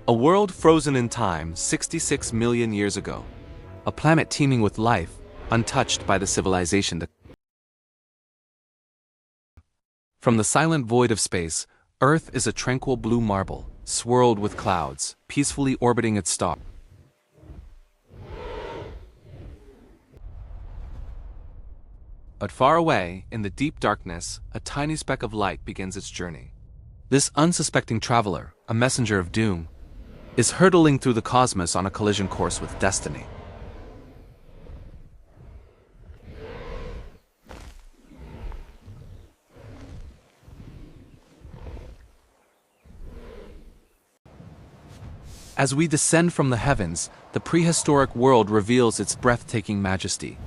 A world frozen in time 66 million years ago. A planet teeming with life, untouched by the civilization. From the silent void of space, Earth is a tranquil blue marble, swirled with clouds, peacefully orbiting its star. But far away, in the deep darkness, a tiny speck of light begins its journey. This unsuspecting traveler, a messenger of doom, is hurtling through the cosmos on a collision course with destiny. As we descend from the heavens, the prehistoric world reveals its breathtaking majesty.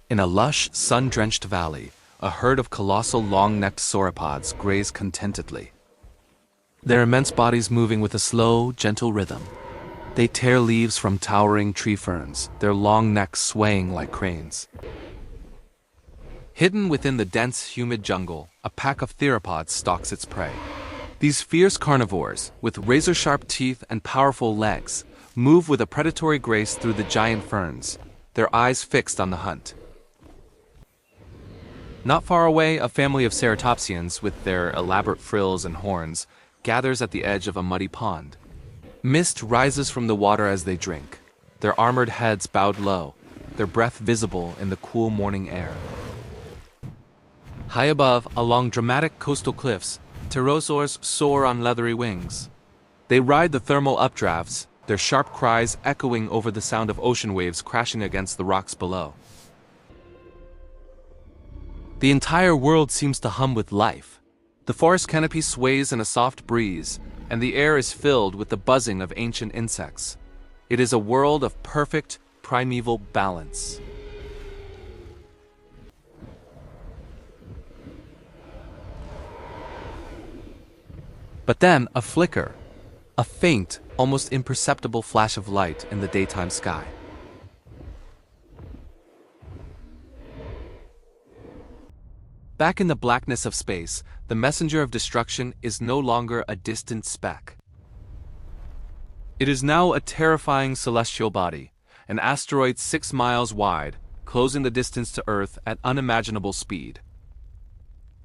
In a lush, sun-drenched valley, a herd of colossal long-necked sauropods graze contentedly. Their immense bodies moving with a slow, gentle rhythm. They tear leaves from towering tree ferns, their long necks swaying like cranes. Hidden within the dense, humid jungle, a pack of theropods stalks its prey. These fierce carnivores, with razor-sharp teeth and powerful legs, move with a predatory grace through the giant ferns, their eyes fixed on the hunt. Not far away, a family of ceratopsians, with their elaborate frills and horns, gathers at the edge of a muddy pond. Mist rises from the water as they drink, their armored heads bowed low, their breath visible in the cool morning air. High above, along dramatic coastal cliffs, Dinosaurs soar on leathery wings. They ride the thermal updrafts, their sharp cries echoing over the sound of ocean waves crashing against the rocks below. The entire world seems to hum with life. The forest canopy sways in a soft breeze, and the air is filled with the buzzing of ancient insects. It is a world of perfect, primeval balance. But then, a flicker, a faint, almost imperceptible flash of light in the daytime sky. Back in the blackness of space, the messenger of destruction is no longer a distant speck. It is now a terrifying celestial body, an asteroid 6 miles wide, closing the distance to Earth at unimaginable speed.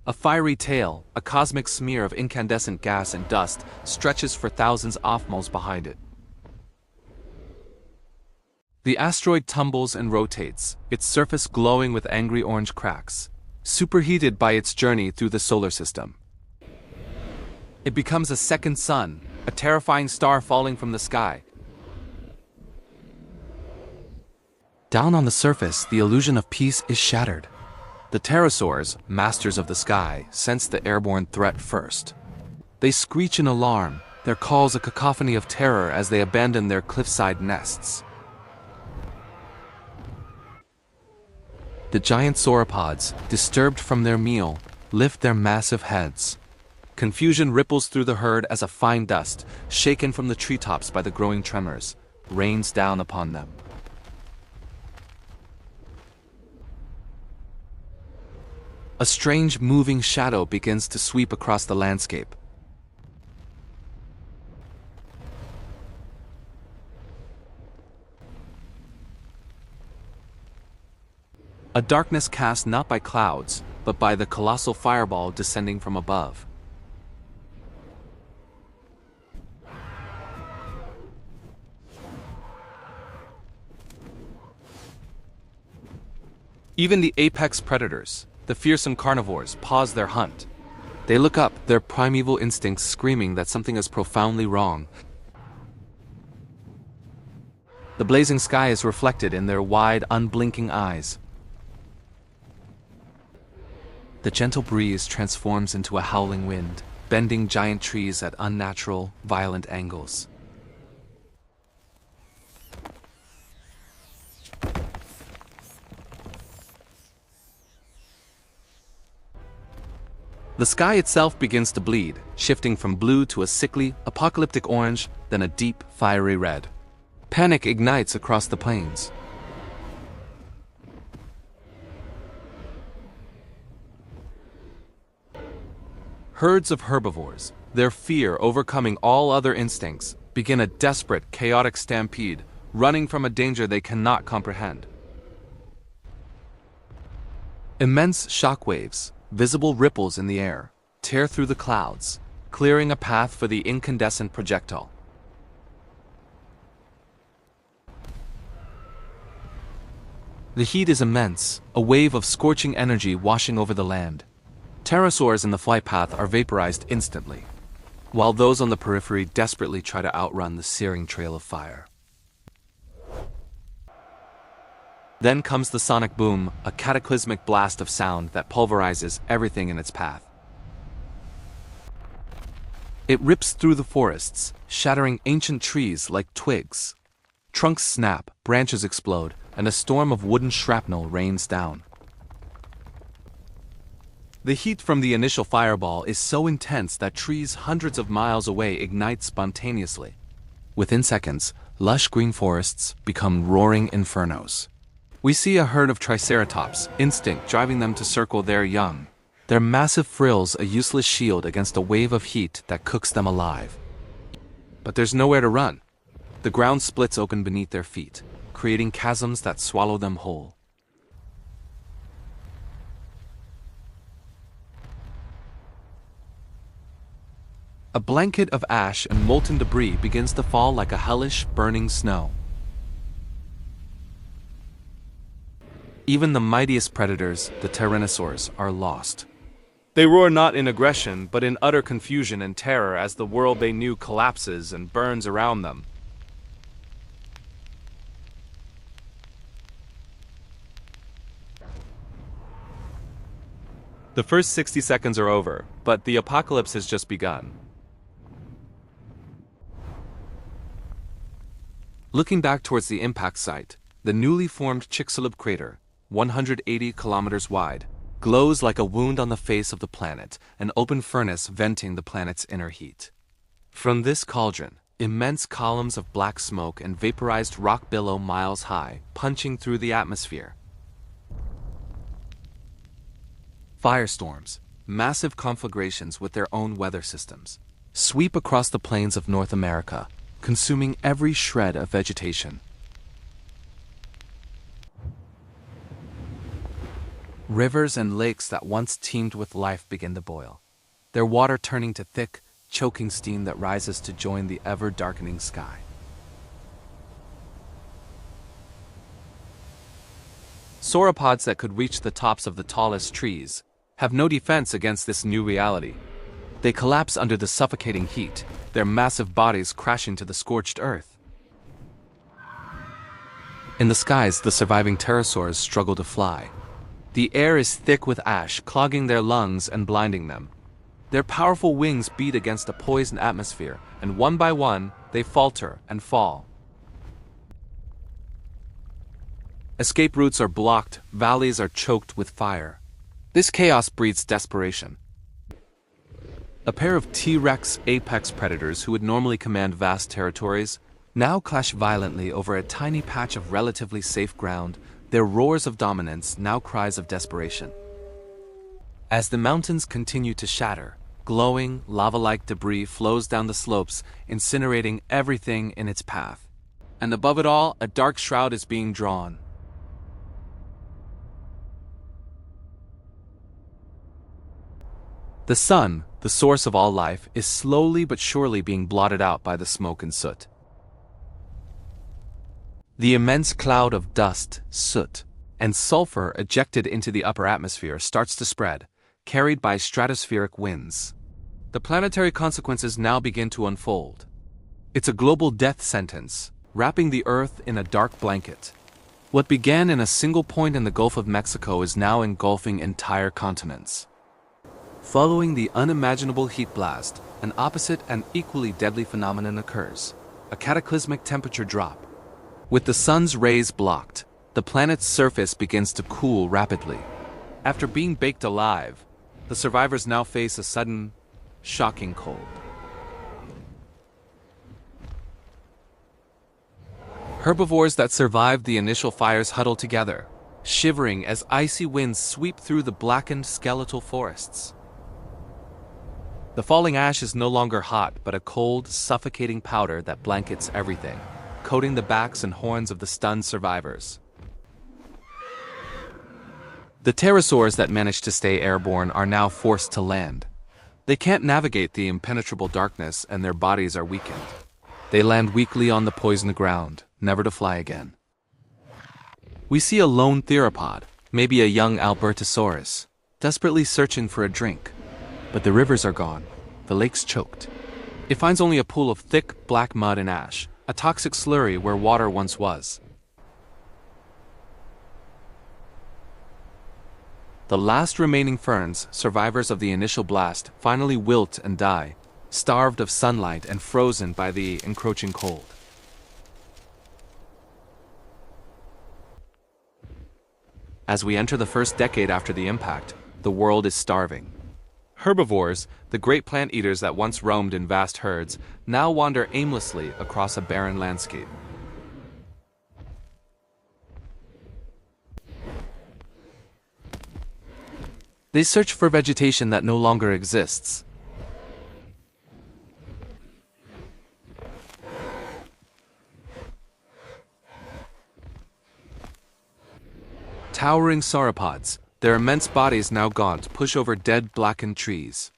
A fiery tail, a cosmic smear of incandescent gas and dust, stretches for thousands of miles behind it. The asteroid tumbles and rotates, its surface glowing with angry orange cracks, superheated by its journey through the solar system. It becomes a second sun, a terrifying star falling from the sky. Down on the surface, the illusion of peace is shattered. The Dinosaurs, masters of the sky, sense the airborne threat first. They screech in alarm, their calls a cacophony of terror as they abandon their cliffside nests. The giant sauropods, disturbed from their meal, lift their massive heads. Confusion ripples through the herd as a fine dust, shaken from the treetops by the growing tremors, rains down upon them. A strange moving shadow begins to sweep across the landscape. A darkness cast not by clouds, but by the colossal fireball descending from above. Even the apex predators, the fearsome carnivores, pause their hunt. They look up, their primeval instincts screaming that something is profoundly wrong. The blazing sky is reflected in their wide, unblinking eyes. The gentle breeze transforms into a howling wind, bending giant trees at unnatural, violent angles. The sky itself begins to bleed, shifting from blue to a sickly, apocalyptic orange, then a deep, fiery red. Panic ignites across the plains. Herds of herbivores, Their fear overcoming all other instincts, begin a desperate, chaotic stampede, running from a danger they cannot comprehend. Immense shock waves, visible ripples in the air, tear through the clouds, clearing a path for the incandescent projectile. The heat is immense, a wave of scorching energy washing over the land. Pterosaurs in the flight path are vaporized instantly, while those on the periphery desperately try to outrun the searing trail of fire. Then comes the sonic boom, a cataclysmic blast of sound that pulverizes everything in its path. It rips through the forests, shattering ancient trees like twigs. Trunks snap, branches explode, and a storm of wooden shrapnel rains down. The heat from the initial fireball is so intense that trees hundreds of miles away ignite spontaneously. Within seconds, lush green forests become roaring infernos. We see a herd of Triceratops, instinct driving them to circle their young. Their massive frills a useless shield against a wave of heat that cooks them alive. But there's nowhere to run. The ground splits open beneath their feet, creating chasms that swallow them whole. A blanket of ash and molten debris begins to fall like a hellish, burning snow. Even the mightiest predators, the Dinosaurs, are lost. They roar not in aggression, but in utter confusion and terror as the world they knew collapses and burns around them. The first 60 seconds are over, but the apocalypse has just begun. Looking back towards the impact site, the newly formed Chicxulub crater, 180 kilometers wide, glows like a wound on the face of the planet, an open furnace venting the planet's inner heat. From this cauldron, immense columns of black smoke and vaporized rock billow miles high, punching through the atmosphere. Firestorms, massive conflagrations with their own weather systems, sweep across the plains of North America, consuming every shred of vegetation. Rivers and lakes that once teemed with life begin to boil, their water turning to thick, choking steam that rises to join the ever-darkening sky. Sauropods that could reach the tops of the tallest trees have no defense against this new reality. They collapse under the suffocating heat, their massive bodies crashing to the scorched earth. In the skies, the surviving pterosaurs struggle to fly. The air is thick with ash, clogging their lungs and blinding them. Their powerful wings beat against a poisoned atmosphere, and one by one, they falter and fall. Escape routes are blocked, valleys are choked with fire. This chaos breeds desperation. A pair of T-Rex apex predators who would normally command vast territories now clash violently over a tiny patch of relatively safe ground, their roars of dominance now cries of desperation. As the mountains continue to shatter, glowing, lava-like debris flows down the slopes, incinerating everything in its path. And above it all, a dark shroud is being drawn. The sun, the source of all life, is slowly but surely being blotted out by the smoke and soot. The immense cloud of dust, soot, and sulfur ejected into the upper atmosphere starts to spread, carried by stratospheric winds. The planetary consequences now begin to unfold. It's a global death sentence, wrapping the Earth in a dark blanket. What began in a single point in the Gulf of Mexico is now engulfing entire continents. Following the unimaginable heat blast, an opposite and equally deadly phenomenon occurs: a cataclysmic temperature drop. With the sun's rays blocked, the planet's surface begins to cool rapidly. After being baked alive, the survivors now face a sudden, shocking cold. Herbivores that survived the initial fires huddle together, shivering as icy winds sweep through the blackened skeletal forests. The falling ash is no longer hot, but a cold, suffocating powder that blankets everything, coating the backs and horns of the stunned survivors. The pterosaurs that managed to stay airborne are now forced to land. They can't navigate the impenetrable darkness and their bodies are weakened. They land weakly on the poisoned ground, never to fly again. We see a lone theropod, maybe a young Albertosaurus, desperately searching for a drink. But the rivers are gone, the lake's choked. It finds only a pool of thick, black mud and ash, a toxic slurry where water once was. The last remaining ferns, survivors of the initial blast, finally wilt and die, starved of sunlight and frozen by the encroaching cold. As we enter the first decade after the impact, the world is starving. Herbivores, the great plant eaters that once roamed in vast herds, now wander aimlessly across a barren landscape. They search for vegetation that no longer exists. Towering sauropods, their immense bodies now gaunt, push over dead, blackened trees,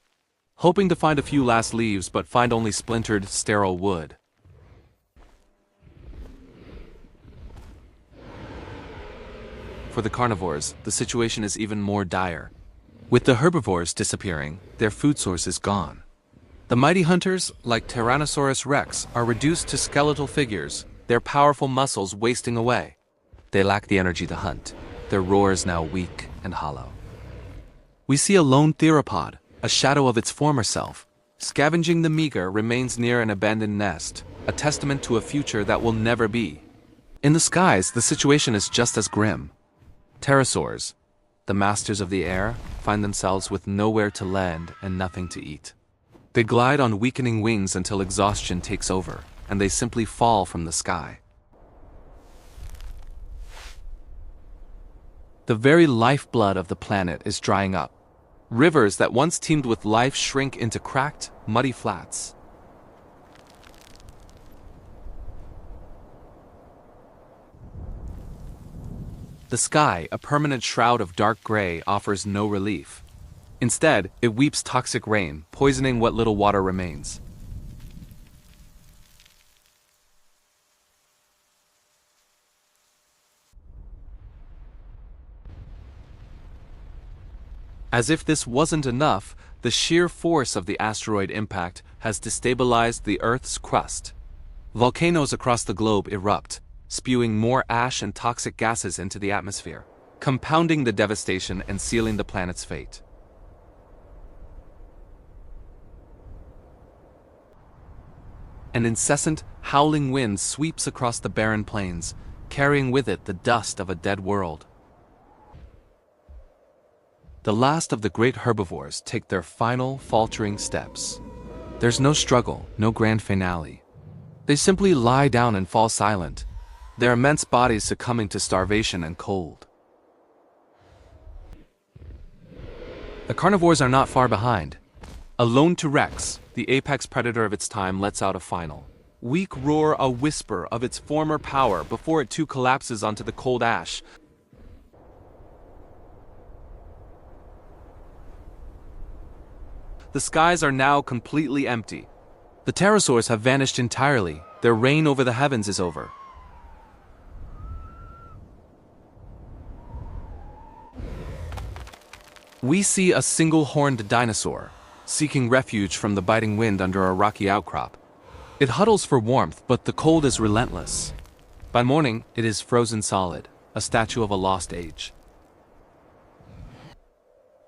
hoping to find a few last leaves but find only splintered, sterile wood. For the carnivores, the situation is even more dire. With the herbivores disappearing, their food source is gone. The mighty hunters, like Tyrannosaurus rex, are reduced to skeletal figures, their powerful muscles wasting away. They lack the energy to hunt. Their roar is now weak and hollow. We see a lone theropod, a shadow of its former self, scavenging the meager remains near an abandoned nest, a testament to a future that will never be. In the skies, the situation is just as grim. Pterosaurs, the masters of the air, find themselves with nowhere to land and nothing to eat. They glide on weakening wings until exhaustion takes over, and they simply fall from the sky. The very lifeblood of the planet is drying up. Rivers that once teemed with life shrink into cracked, muddy flats. The sky, a permanent shroud of dark gray, offers no relief. Instead, it weeps toxic rain, poisoning what little water remains. As if this wasn't enough, the sheer force of the asteroid impact has destabilized the Earth's crust. Volcanoes across the globe erupt, spewing more ash and toxic gases into the atmosphere, compounding the devastation and sealing the planet's fate. An incessant, howling wind sweeps across the barren plains, carrying with it the dust of a dead world. The last of the great herbivores take their final, faltering steps. There's no struggle, no grand finale. They simply lie down and fall silent, their immense bodies succumbing to starvation and cold. The carnivores are not far behind. A lone T-Rex, the apex predator of its time, lets out a final weak roar, a whisper of its former power before it too collapses onto the cold ash. The skies are now completely empty. The pterosaurs have vanished entirely. Their reign over the heavens is over. We see a single-horned dinosaur, seeking refuge from the biting wind under a rocky outcrop. It huddles for warmth, but the cold is relentless. By morning, it is frozen solid, a statue of a lost age.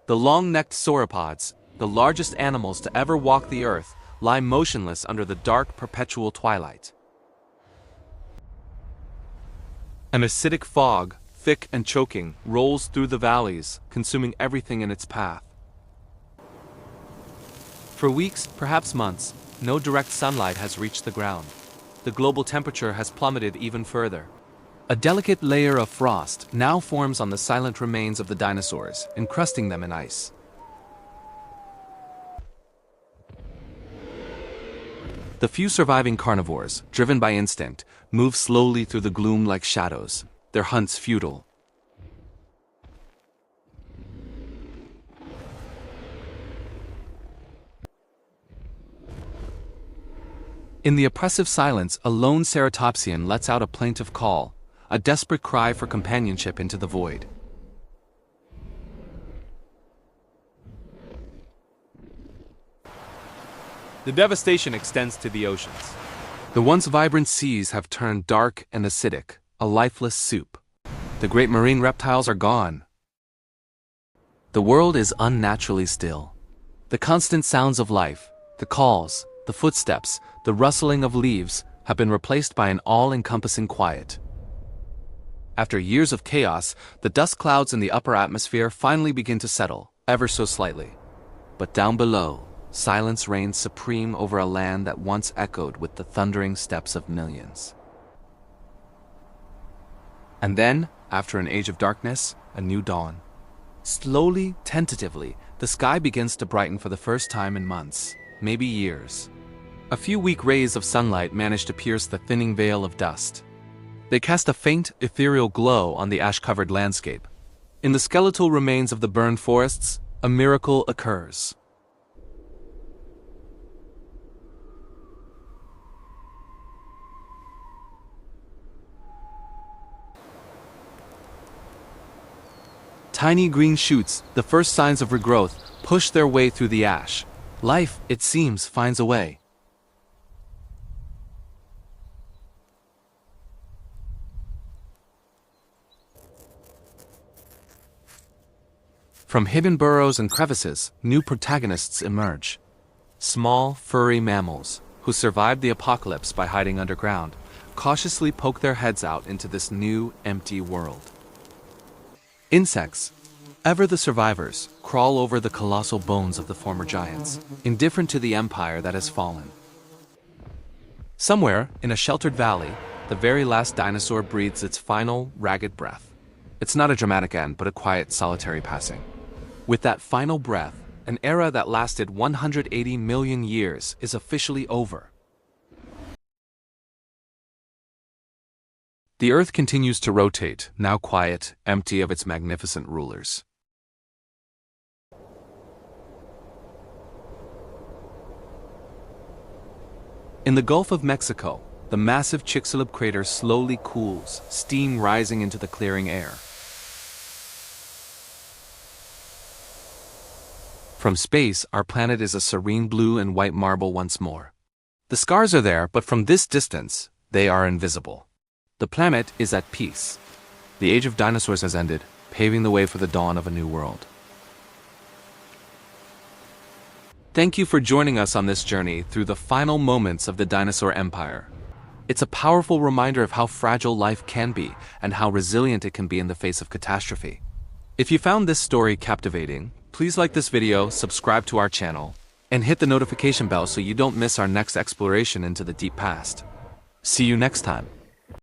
The long-necked sauropods, the largest animals to ever walk the earth, lie motionless under the dark, perpetual twilight. An acidic fog, thick and choking, rolls through the valleys, consuming everything in its path. For weeks, perhaps months, no direct sunlight has reached the ground. The global temperature has plummeted even further. A delicate layer of frost now forms on the silent remains of the dinosaurs, encrusting them in ice. The few surviving carnivores, driven by instinct, move slowly through the gloom like shadows, their hunts futile. In the oppressive silence, a lone ceratopsian lets out a plaintive call, a desperate cry for companionship into the void. The devastation extends to the oceans. The once vibrant seas have turned dark and acidic, a lifeless soup. The great marine reptiles are gone. The world is unnaturally still. The constant sounds of life, the calls, the footsteps, the rustling of leaves have been replaced by an all-encompassing quiet. After years of chaos, the dust clouds in the upper atmosphere finally begin to settle, ever so slightly. But down below, silence reigns supreme over a land that once echoed with the thundering steps of millions. And then, after an age of darkness, a new dawn. Slowly, tentatively, the sky begins to brighten for the first time in months, maybe years. A few weak rays of sunlight manage to pierce the thinning veil of dust. They cast a faint, ethereal glow on the ash-covered landscape. In the skeletal remains of the burned forests, a miracle occurs. Tiny green shoots, the first signs of regrowth, push their way through the ash. Life, it seems, finds a way. From hidden burrows and crevices, new protagonists emerge. Small, furry mammals, who survived the apocalypse by hiding underground, cautiously poke their heads out into this new, empty world. Insects, ever the survivors, crawl over the colossal bones of the former giants, indifferent to the empire that has fallen. Somewhere, in a sheltered valley, the very last dinosaur breathes its final, ragged breath. It's not a dramatic end, but a quiet, solitary passing. With that final breath, an era that lasted 180 million years is officially over. The Earth continues to rotate, now quiet, empty of its magnificent rulers. In the Gulf of Mexico, the massive Chicxulub crater slowly cools, steam rising into the clearing air. From space, our planet is a serene blue and white marble once more. The scars are there, but from this distance, they are invisible. The planet is at peace. The age of dinosaurs has ended, paving the way for the dawn of a new world. Thank you for joining us on this journey through the final moments of the dinosaur empire. It's a powerful reminder of how fragile life can be and how resilient it can be in the face of catastrophe. If you found this story captivating, please like this video, subscribe to our channel, and hit the notification bell so you don't miss our next exploration into the deep past. See you next time.